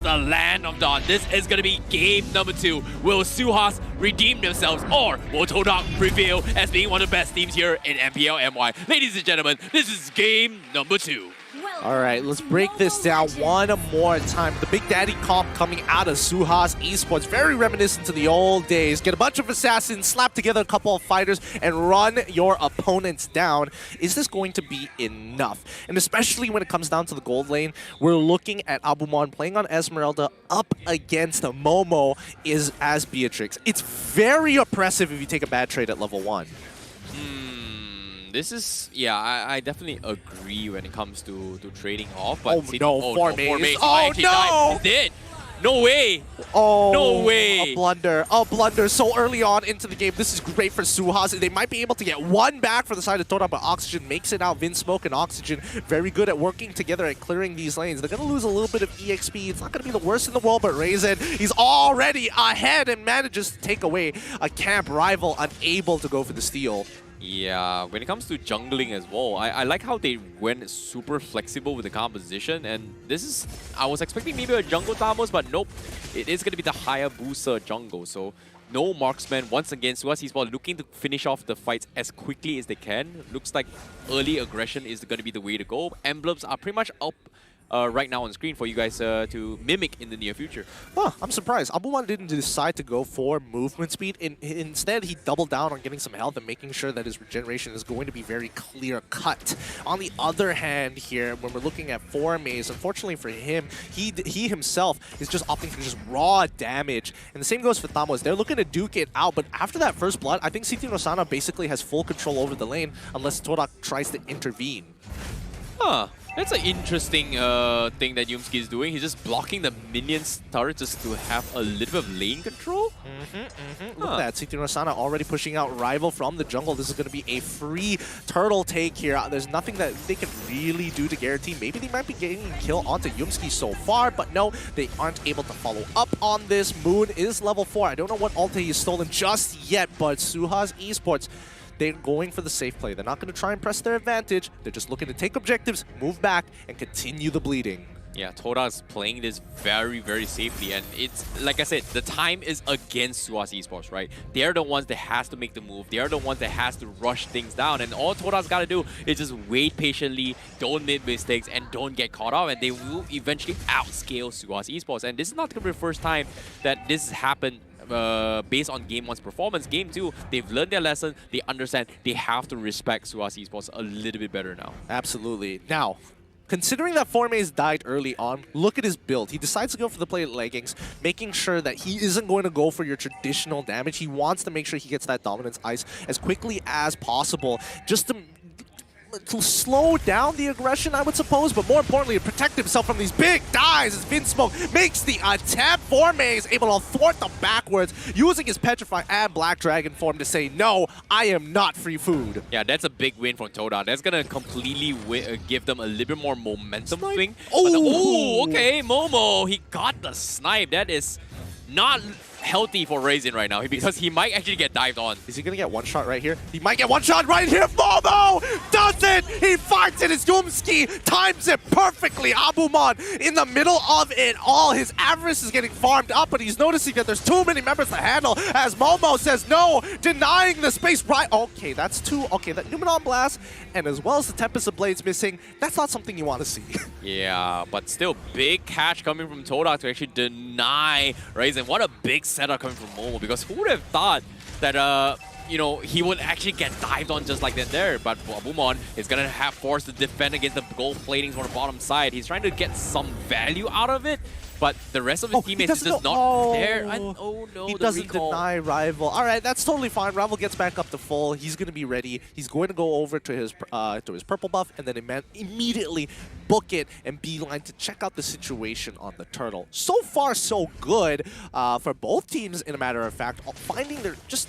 The land of dawn. This is going to be game number 2. Will SUHAZ redeem themselves, or will TODAK prevail as being one of the best teams here in MPL MY? Ladies and gentlemen, this is game number 2. All right, let's break this down one more time. The Big Daddy comp coming out of SUHAZ Esports, very reminiscent to the old days. Get a bunch of assassins, slap together a couple of fighters, and run your opponents down. Is this going to be enough? And especially when it comes down to the gold lane, we're looking at Abumon playing on Esmeralda up against Momo as Beatrix. It's very oppressive if you take a bad trade at level 1. This is, yeah, I definitely agree when it comes to trading off. But four maze. Oh, no! He did. No way. Oh, no way. A blunder so early on into the game. This is great for SUHAZ. They might be able to get one back for the side of TODAK, but Oxygen makes it out. Vinsmoke and Oxygen very good at working together at clearing these lanes. They're going to lose a little bit of EXP. It's not going to be the worst in the world, but Raisin, he's already ahead and manages to take away a camp rival unable to go for the steal. Yeah, when it comes to jungling as well, I like how they went super flexible with the composition, and this is, I was expecting maybe a jungle Tamos, but nope, it is going to be the Hayabusa jungle, so no marksman. Once again, SUHAZ Esports looking to finish off the fights as quickly as they can. Looks like early aggression is going to be the way to go. Emblems are pretty much up right now on screen for you guys to mimic in the near future. Huh, I'm surprised. Abumon didn't decide to go for movement speed. Instead, he doubled down on getting some health and making sure that his regeneration is going to be very clear-cut. On the other hand here, when we're looking at 4 maze, unfortunately for him, he himself is just opting for just raw damage. And the same goes for Thamos. They're looking to duke it out, but after that first blood, I think CT Rosana basically has full control over the lane unless TODAK tries to intervene. Huh. That's an interesting thing that Yumski is doing. He's just blocking the minions' turret just to have a little bit of lane control. Look at that. CT Rosana already pushing out Rival from the jungle. This is going to be a free turtle take here. There's nothing that they can really do to guarantee. Maybe they might be getting a kill onto Yumski so far, but no, they aren't able to follow up on this. Moon is level 4. I don't know what ult he's stolen just yet, but SUHAZ Esports, they're going for the safe play. They're not going to try and press their advantage. They're just looking to take objectives, move back, and continue the bleeding. Yeah, TODAK is playing this very, very safely. And it's, like I said, the time is against SUHAZ Esports, right? They're the ones that has to make the move. They're the ones that has to rush things down. And all TODAK's got to do is just wait patiently, don't make mistakes, and don't get caught up. And they will eventually outscale SUHAZ Esports. And this is not going to be the first time that this has happened based on Game 1's performance. Game 2, they've learned their lesson. They understand they have to respect SUHAZ Esports a little bit better now. Absolutely. Now, considering that 4 maze died early on, look at his build. He decides to go for the plate leggings, making sure that he isn't going to go for your traditional damage. He wants to make sure he gets that dominance ice as quickly as possible, just to slow down the aggression, I would suppose, but more importantly, to protect himself from these big dives as Vinsmoke makes the attempt. 4 maze able to thwart them backwards, using his Petrify and Black Dragon form to say, no, I am not free food. Yeah, that's a big win from TODAK. That's going to completely give them a little bit more momentum swing. Oh, okay, Momo, he got the snipe. That is not healthy for Raisin right now because he might actually get dived on. Is he going to get one shot right here? He might get one shot right here. Momo does it! He finds it. His Yumski times it perfectly. Abumon in the middle of it all. His avarice is getting farmed up, but he's noticing that there's too many members to handle as Momo says no, denying the space right. Okay, that's 2. Okay, that Numenon Blast and as well as the Tempest of Blades missing, that's not something you want to see. Yeah, but still big catch coming from TODAK to actually deny Raisin. What a big setup coming from Momo, because who would have thought that you know, he would actually get dived on just like that there. But Abumon is gonna have forced to defend against the gold platings on the bottom side. He's trying to get some value out of it, but the rest of his teammates is just not there. Oh no, he doesn't deny Rival. All right, that's totally fine. Rival gets back up to full. He's going to be ready. He's going to go over to his purple buff and then immediately book it and beeline to check out the situation on the turtle. So far, so good for both teams, in a matter of fact, finding their just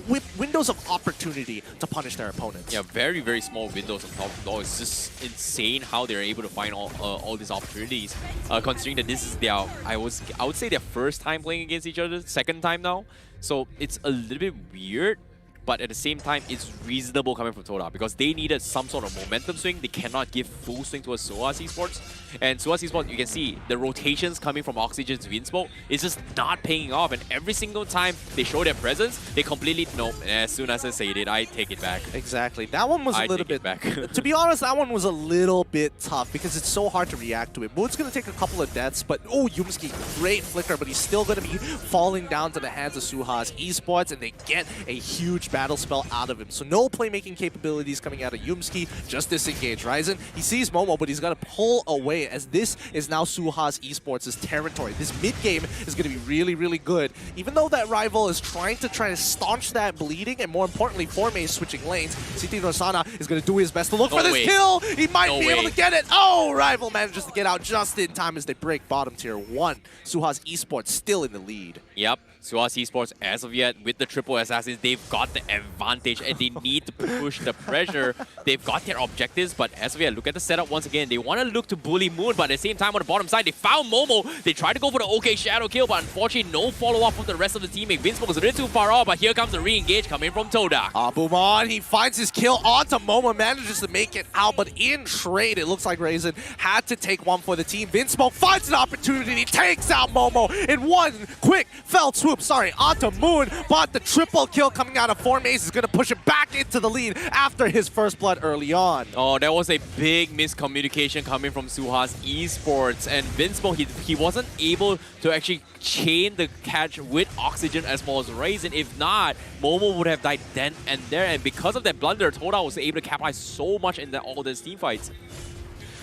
with windows of opportunity to punish their opponents. Yeah, very, very small windows on top of the wall. It's just insane how they're able to find all these opportunities. Considering that this is their, I would say their first time playing against each other, second time now. So it's a little bit weird, but at the same time, it's reasonable coming from TODAK because they needed some sort of momentum swing. They cannot give full swing to a SUHAZ Esports. And SUHAZ Esports, you can see the rotations coming from Oxygen to Vinsmoke is just not paying off. And every single time they show their presence, they completely, nope. And as soon as I say it, I take it back. Exactly. That one was a little bit back. To be honest, that one was a little bit tough because it's so hard to react to it. Moon's going to take a couple of deaths, but oh, Yumski, great flicker, but he's still going to be falling down to the hands of SUHAZ Esports, and they get a huge battle spell out of him. So no playmaking capabilities coming out of Yumski, just disengage. Ryzen, he sees Momo, but he's got to pull away as this is now SUHAZ Esports' territory. This mid-game is going to be really, really good. Even though that rival is trying to staunch that bleeding, and more importantly, Forme is switching lanes, CT Rosana is going to do his best to look for this kill. He might be able to get it. Oh, rival manages to get out just in time as they break bottom tier 1. SUHAZ Esports still in the lead. Yep. SUHAZ Esports, as of yet, with the triple assassins, they've got the advantage and they need to push the pressure. They've got their objectives, but as of yet, look at the setup once again. They want to look to bully Moon, but at the same time, on the bottom side, they found Momo. They tried to go for the OK Shadow kill, but unfortunately, no follow-up from the rest of the teammate. Vinsmoke is a bit too far off, but here comes the re-engage coming from TODAK. Abumon, he finds his kill onto Momo, manages to make it out, but in trade, it looks like Raisin had to take one for the team. Vinsmoke finds an opportunity, takes out Momo in one quick felt swoop. Sorry, onto Moon, but the triple kill coming out of Formace is going to push him back into the lead after his first blood early on. Oh, that was a big miscommunication coming from SUHAZ Esports, and Vinsmoke, he wasn't able to actually chain the catch with Oxygen as well as Raisin. If not, Momo would have died then and there, and because of that blunder, TODAK was able to capitalize so much in all these team fights.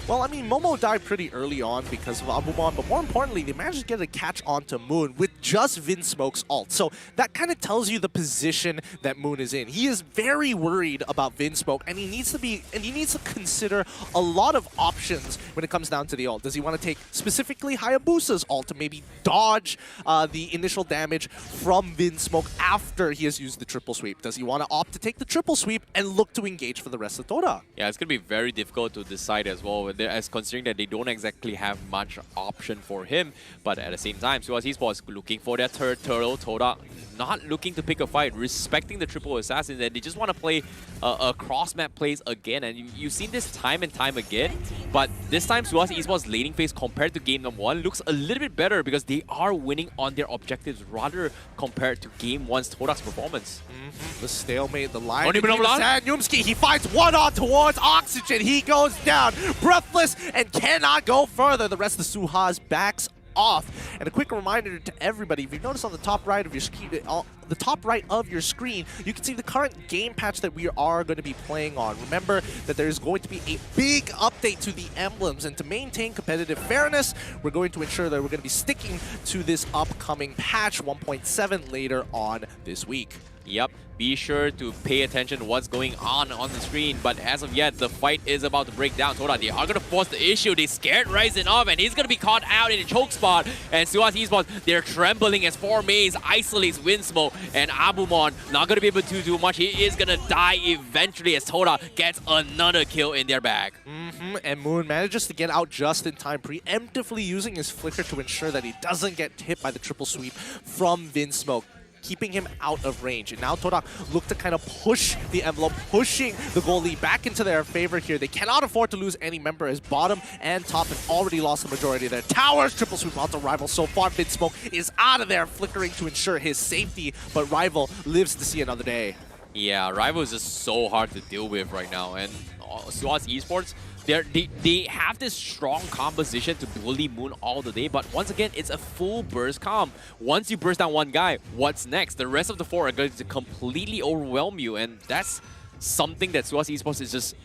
Well, I mean, Momo died pretty early on because of Abumon, but more importantly, they managed to get a catch onto Moon with just Vinsmoke's ult. So that kind of tells you the position that Moon is in. He is very worried about Vinsmoke, and he needs to consider a lot of options when it comes down to the ult. Does he want to take specifically Hayabusa's ult to maybe dodge the initial damage from Vinsmoke after he has used the triple sweep? Does he want to opt to take the triple sweep and look to engage for the rest of TODAK? Yeah, it's going to be very difficult to decide as well, as considering that they don't exactly have much option for him. But at the same time, SUHAZ Esports looking for their third turtle. TODAK not looking to pick a fight, respecting the triple assassins, and they just want to play a cross-map plays again. And you've seen this time and time again, but this time SUHAZ Esports' laning phase compared to game number 1 looks a little bit better because they are winning on their objectives rather compared to game 1's TODAK's performance. The stalemate, the line between the sand. Yumski, he fights one on towards Oxygen. He goes down, breathless, and cannot go further. The rest of the SUHAZ backs off. And a quick reminder to everybody, if you notice on the top right of your screen, you can see the current game patch that we are going to be playing on. Remember that there's going to be a big update to the emblems, and to maintain competitive fairness, we're going to ensure that we're going to be sticking to this upcoming patch 1.7 later on this week. Yep, be sure to pay attention to what's going on the screen. But as of yet, the fight is about to break down. TODAK, they are going to force the issue. They scared Ryzen off, and he's going to be caught out in a choke spot. And SUHAZ Esports, they're trembling as Formaze isolates Vinsmoke. And Abumon not going to be able to do much. He is going to die eventually as TODAK gets another kill in their bag. And Moon manages to get out just in time, preemptively using his flicker to ensure that he doesn't get hit by the triple sweep from Vinsmoke, keeping him out of range. And now TODAK look to kind of push the envelope, pushing the goalie back into their favor here. They cannot afford to lose any member as bottom and top have already lost the majority of their towers. Triple sweep onto Rival so far. Vinsmoke is out of there, flickering to ensure his safety, but Rival lives to see another day. Yeah, Rival is just so hard to deal with right now. And SUHAZ Esports, they have this strong composition to bully Moon all the day, but once again, it's a full burst comp. Once you burst down one guy, what's next? The rest of the 4 are going to completely overwhelm you, and that's something that SUHAZ Esports is just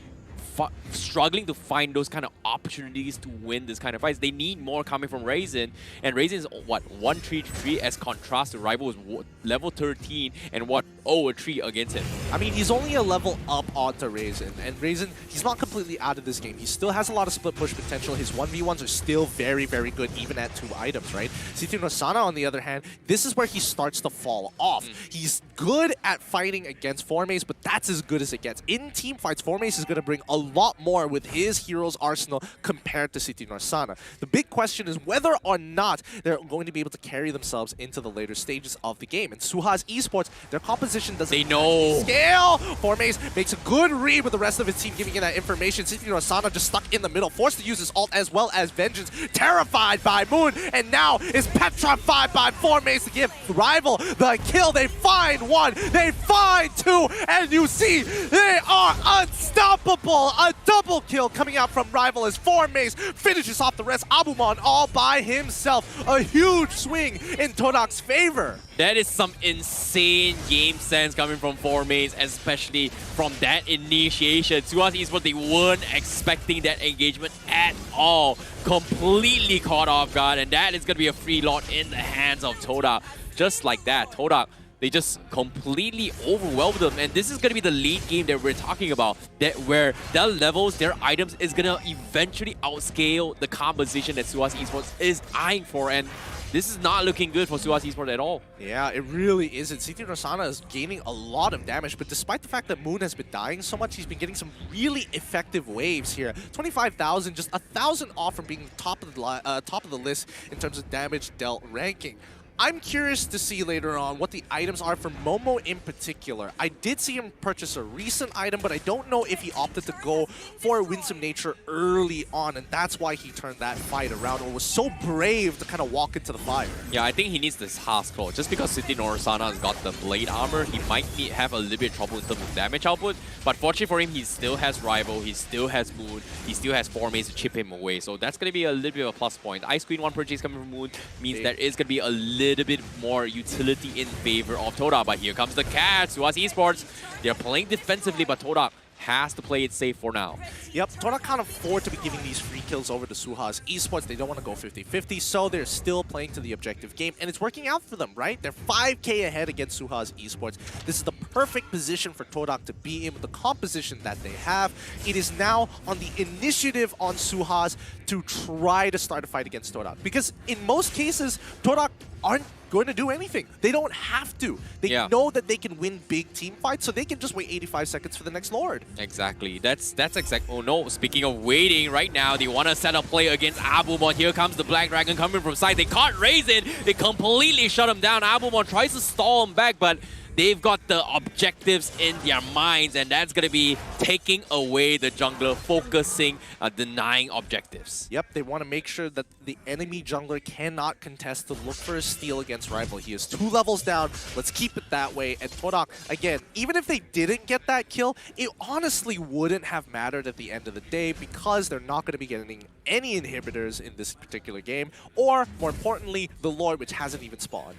struggling to find those kind of opportunities to win this kind of fights. They need more coming from Raisin, and Raisin is what, 1-3-3 as contrast to Rival is level 13 and what, 0-3 against him. I mean, he's only a level up onto Raisin, and Raisin, he's not completely out of this game. He still has a lot of split push potential. His 1v1s are still very, very good, even at 2 items, right? CT Rosana, on the other hand, this is where he starts to fall off. He's good at fighting against Formace, but that's as good as it gets. In team fights, Formace is going to bring a lot more with his heroes arsenal compared to City Norsana. The big question is whether or not they're going to be able to carry themselves into the later stages of the game. And SUHAZ Esports, their composition doesn't scale. Formaze makes a good read with the rest of his team giving you that information. City Norsana just stuck in the middle, forced to use his ult as well as Vengeance, terrified by Moon, and now is petrified by Formaze to give Rival the kill. They find one, they find two, and you see they are unstoppable. A double kill coming out from Rival as Formaze finishes off the rest. Abumon all by himself. A huge swing in TODAK's favor. That is some insane game sense coming from Formaze, especially from that initiation. SUHAZ Esports, they weren't expecting that engagement at all. Completely caught off guard, and that is going to be a free lot in the hands of TODAK. Just like that, TODAK, they just completely overwhelmed them, and this is going to be the late game that we're talking about, that where their levels, their items is going to eventually outscale the composition that SUHAZ Esports is eyeing for, and this is not looking good for SUHAZ Esports at all. Yeah, it really isn't. City Norsana is gaining a lot of damage, but despite the fact that Moon has been dying so much, he's been getting some really effective waves here. 25,000, just 1,000 off from being top of the list in terms of damage dealt ranking. I'm curious to see later on what the items are for Momo in particular. I did see him purchase a recent item, but I don't know if he opted to go for Winsome Nature early on, and that's why he turned that fight around or was so brave to kind of walk into the fire. Yeah, I think he needs this SUHAZ Claw. Just because City Norsana has got the Blade Armor, he might have a little bit of trouble in terms of damage output, but fortunately for him, he still has Rival, he still has Moon, he still has Formaze to chip him away, so that's going to be a little bit of a plus point. Ice Queen 1 purchase coming from Moon means there is going to be a little bit more utility in favor of TODAK, but here comes the catch. SUHAZ Esports, they're playing defensively, but TODAK has to play it safe for now. Yep, TODAK can't afford to be giving these free kills over to SUHAZ Esports. They don't want to go 50-50, so they're still playing to the objective game, and it's working out for them, right? They're 5k ahead against SUHAZ Esports. This is the perfect position for TODAK to be in with the composition that they have. It is now on the initiative on SUHAZ to try to start a fight against TODAK, because in most cases, TODAK aren't going to do anything. They don't have to. They know that they can win big team fights, so they can just wait 85 seconds for the next Lord. Exactly. That's exact. Oh no, speaking of waiting, right now, they want to set up play against Abumon. Here comes the Black Dragon coming from side. They caught Raisin. They completely shut him down. Abumon tries to stall him back, but they've got the objectives in their minds, and that's going to be taking away the jungler, focusing, denying objectives. Yep, they want to make sure that the enemy jungler cannot contest to look for a steal against Rival. He is 2 levels down. Let's keep it that way. And TODAK, again, even if they didn't get that kill, it honestly wouldn't have mattered at the end of the day because they're not going to be getting any inhibitors in this particular game, or, more importantly, the Lord, which hasn't even spawned.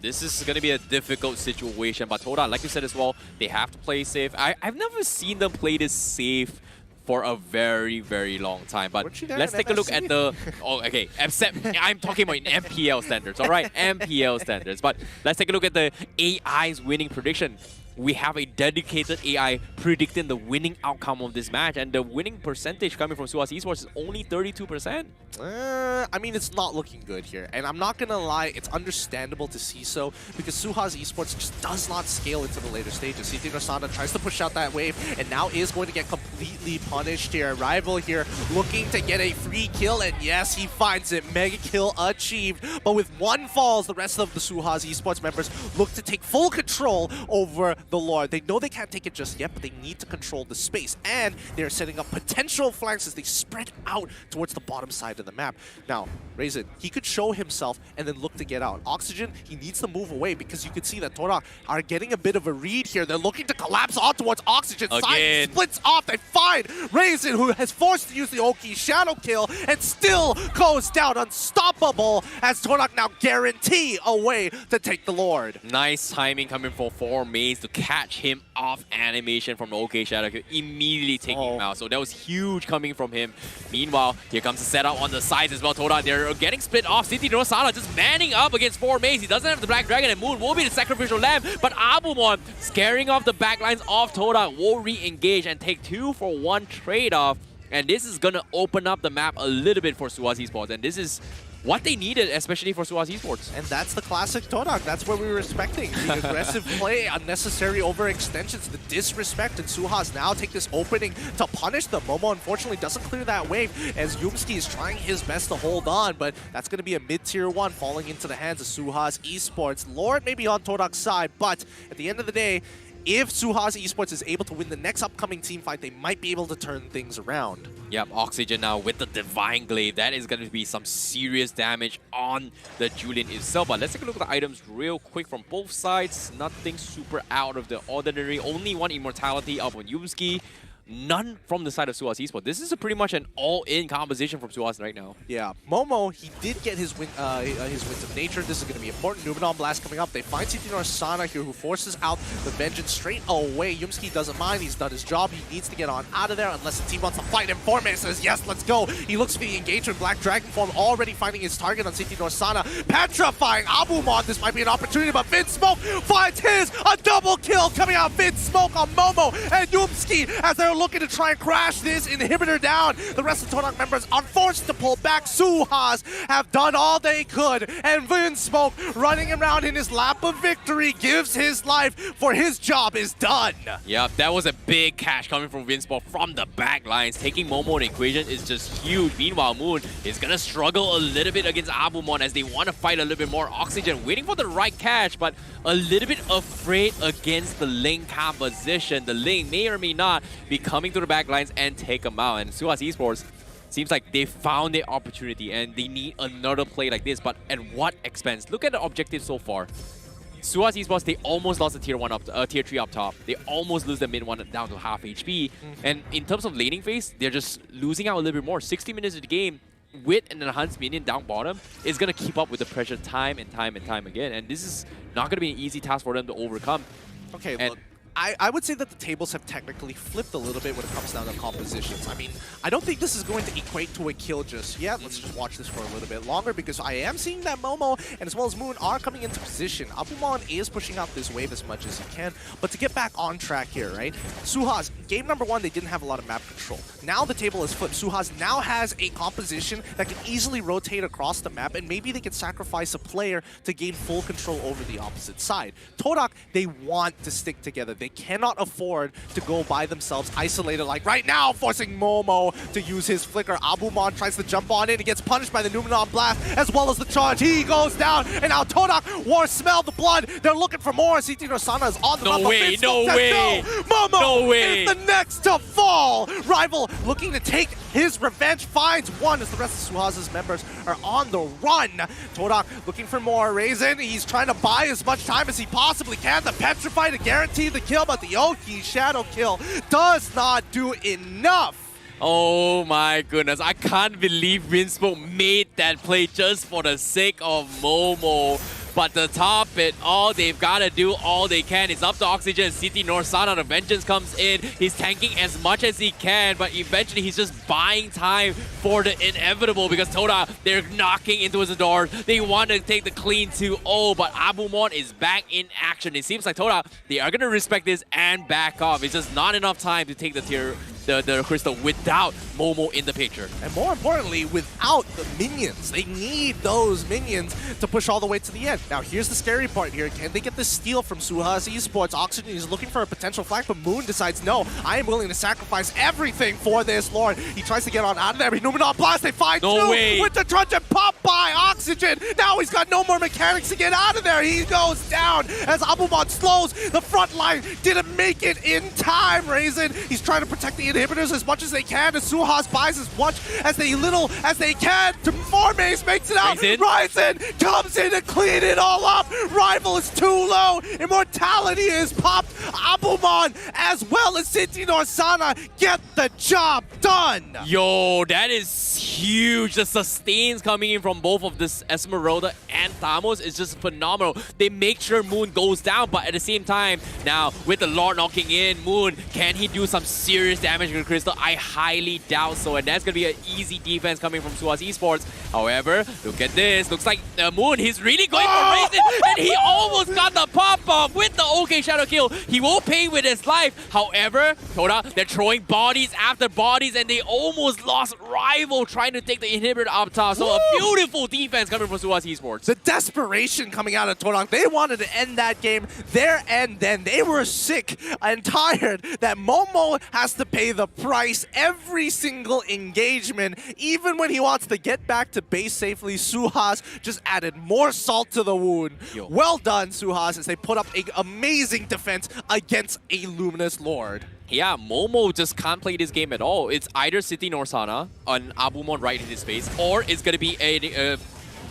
This is going to be a difficult situation, but TODAK, like you said as well, they have to play safe. I've never seen them play this safe for a very, very long time. But let's take a look at the... Oh, okay. I'm talking about MPL standards, all right? MPL standards. But let's take a look at the AI's winning prediction. We have a dedicated AI predicting the winning outcome of this match, and the winning percentage coming from SUHAZ Esports is only 32%. I mean, it's not looking good here, and I'm not gonna lie, it's understandable to see so, because SUHAZ Esports just does not scale into the later stages. City Norsana tries to push out that wave, and now is going to get completely punished here. Rival here looking to get a free kill, and yes, he finds it. Mega kill achieved, but with 1 falls, the rest of the SUHAZ Esports members look to take full control over the Lord. They know they can't take it just yet, but they need to control the space, and they're setting up potential flanks as they spread out towards the bottom side of the map. Now, Raisin, he could show himself and then look to get out. Oxygen, he needs to move away because you can see that TODAK are getting a bit of a read here. They're looking to collapse on towards Oxygen. Side splits off. They find Raisin, who has forced to use the Oki shadow kill and still goes down unstoppable as TODAK now guarantee a way to take the Lord. Nice timing coming from Formaze to catch him off animation from the OK Shadow Kill, immediately taking him out. So that was huge coming from him. Meanwhile, here comes the setup on the sides as well. TODAK, they're getting split off. City Norsana just manning up against Formaze. He doesn't have the Black Dragon, and Moon will be the sacrificial lamb, but Abumon scaring off the backlines of TODAK will re-engage and take 2-for-1 trade-off And this is going to open up the map a little bit for SUHAZ Esports. And this is what they needed, especially for SUHAZ Esports. And that's the classic TODAK. That's what we were expecting. The aggressive play, unnecessary overextensions, the disrespect, and SUHAZ now take this opening to punish them. Momo unfortunately doesn't clear that wave as Yumski is trying his best to hold on, but that's going to be a mid-tier 1 falling into the hands of SUHAZ Esports. Lord may be on TODAK's side, but at the end of the day, if SUHAZ Esports is able to win the next upcoming team fight, they might be able to turn things around. Yep, Oxygen now with the Divine Glaive. That is going to be some serious damage on the Julian itself. But let's take a look at the items real quick from both sides. Nothing super out of the ordinary. Only one immortality up on Yumski. None from the side of SUHAZ Esports. This is pretty much an all-in composition from SUHAZ right now. Yeah, Momo, he did get his Winds of Nature. This is going to be important. Numenon Blast coming up. They find CT Sana here, who forces out the Vengeance straight away. Yumski doesn't mind. He's done his job. He needs to get on out of there unless the team wants to fight him. Forme says, yes, let's go. He looks for the engagement. Black Dragon form already finding his target on CT Sana. Petrifying Abumon. This might be an opportunity, but Vinsmoke finds his. A double kill coming out. Vinsmoke on Momo and Yumski as they're looking to try and crash this inhibitor down. The rest of the TODAK members are forced to pull back. SUHAZ have done all they could, and Vinsmoke running around in his lap of victory gives his life, for his job is done. Yep, that was a big catch coming from Vinsmoke from the back lines. Taking Momo in the equation is just huge. Meanwhile, Moon is going to struggle a little bit against Abumon as they want to fight a little bit more. Oxygen waiting for the right catch, but a little bit afraid against the Ling composition. The Ling may or may not be coming to the back lines and take them out. And SUHAZ Esports seems like they found their opportunity and they need another play like this, but at what expense? Look at the objective so far. SUHAZ Esports, they almost lost the tier 3 up top. They almost lose the mid 1 down to half HP. And in terms of laning phase, they're just losing out a little bit more. 60 minutes of the game with an enhanced minion down bottom is going to keep up with the pressure time and time and time again. And this is not going to be an easy task for them to overcome. Okay, look. I would say that the tables have technically flipped a little bit when it comes down to compositions. I mean, I don't think this is going to equate to a kill just yet. Let's just watch this for a little bit longer, because I am seeing that Momo and as well as Moon are coming into position. Abumon is pushing out this wave as much as he can, but to get back on track here, right? SUHAZ, game number 1, they didn't have a lot of map control. Now the table is flipped. SUHAZ now has a composition that can easily rotate across the map, and maybe they can sacrifice a player to gain full control over the opposite side. TODAK, they want to stick together. They cannot afford to go by themselves isolated like right now, forcing Momo to use his flicker. Abumon tries to jump on in. He gets punished by the Numenon Blast as well as the charge. He goes down, and now TODAK war smell the blood. They're looking for more. CT Sana is on the No way, no way. Momo no way. is the next to fall. Rival looking to take his revenge, finds one as the rest of SUHAZ's members are on the run. TODAK looking for more. Raisin, he's trying to buy as much time as he possibly can. The Petrify to guarantee the kill, but the Oki Shadow kill does not do enough. Oh my goodness, I can't believe Vinsmoke made that play just for the sake of Momo. But to top it, all they've got to do, all they can, is up to Oxygen. CT Sana, the Vengeance comes in. He's tanking as much as he can, but eventually he's just buying time for the inevitable, because TODAK, they're knocking into his door. They want to take the clean 2-0, but Abumon is back in action. It seems like TODAK, they are going to respect this and back off. It's just not enough time to take the crystal without Momo in the picture. And more importantly, without the minions. They need those minions to push all the way to the end. Now, here's the scary part here. Can they get the steal from SUHAZ Esports? Oxygen is looking for a potential flag, but Moon decides, no, I am willing to sacrifice everything for this Lord. He tries to get on out of there, but Numenon Blast, they find two with the trudge and pop by Oxygen. Now he's got no more mechanics to get out of there. He goes down as Abumon slows. The front line didn't make it in time. Raisin, he's trying to protect the inhibitors as much as they can, and SUHAZ buys as much as they can. To Formace makes it out. Raisin comes in to clean it all up. Rival is too low. Immortality is popped. Abumon as well as CT Sana get the job done. Yo, that is huge. The sustains coming in from both of this Esmeralda and Thamos is just phenomenal. They make sure Moon goes down, but at the same time, now with the Lord knocking in, Moon, can he do some serious damage Magical Crystal? I highly doubt so, and that's going to be an easy defense coming from SUHAZ Esports. However, look at this. Looks like Moon, he's really going for Raisin, and he almost got the pop-off with the OK Shadow kill. He will pay with his life. However, TODAK, they're throwing bodies after bodies, and they almost lost Rival trying to take the inhibitor up top. So a beautiful defense coming from SUHAZ Esports. The desperation coming out of TODAK. They wanted to end that game there and then. They were sick and tired that Momo has to pay the price every single engagement. Even when he wants to get back to base safely, SUHAZ just added more salt to the wound. Well done, SUHAZ, as they put up an amazing defense against a Luminous Lord. Yeah, Momo just can't play this game at all. It's either City Norsana on Abumon right in his face, or it's going to be a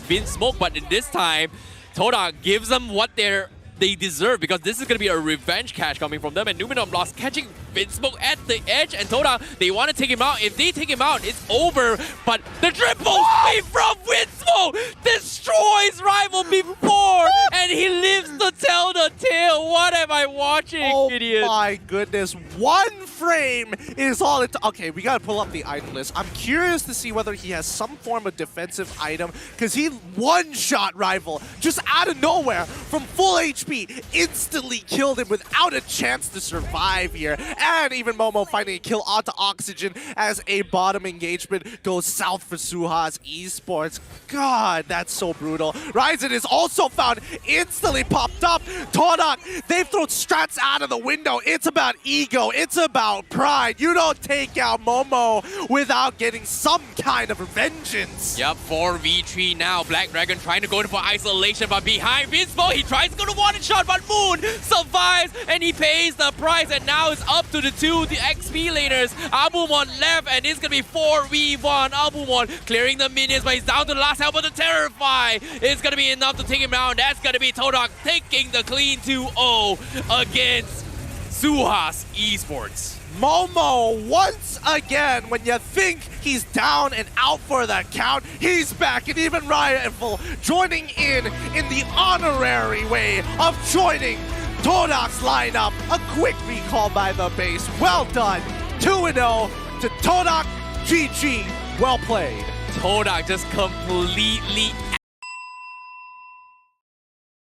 Vin Smoke. But in this time, TODAK gives them what they deserve, because this is going to be a revenge catch coming from them. And Numenor Blast catching Vinsmoke at the edge, and TODAK, they want to take him out. If they take him out, it's over. But the triple sweep from Vinsmoke destroys Rival before, and he lives to tell the tale. What am I watching, idiot? Oh my goodness. One frame is all it... Okay, we got to pull up the item list. I'm curious to see whether he has some form of defensive item, because he one-shot Rival just out of nowhere from full HP. Instantly killed him without a chance to survive here. And even Momo finding a kill onto Oxygen as a bottom engagement goes south for SUHAZ Esports. God, that's so brutal. Ryzen is also found, instantly popped up. TODAK, they've thrown strats out of the window. It's about ego. It's about pride. You don't take out Momo without getting some kind of vengeance. Yep, 4v3 now. Black Dragon trying to go in for isolation, but behind Vinsmo, he tries to go to one shot, but Moon survives and he pays the price, and now it's up to the XP laners. Abumon left, and it's gonna be 4v1. Abumon clearing the minions, but he's down to the last health, but the Terrify is gonna be enough to take him down. That's gonna be TODAK taking the clean 2-0 against SUHAZ Esports. Momo, once again, when you think he's down and out for the count, he's back, and even Rival joining in the honorary way of joining TODAK's lineup. A quick recall by the base. Well done. 2-0 to TODAK. GG. Well played. TODAK just completely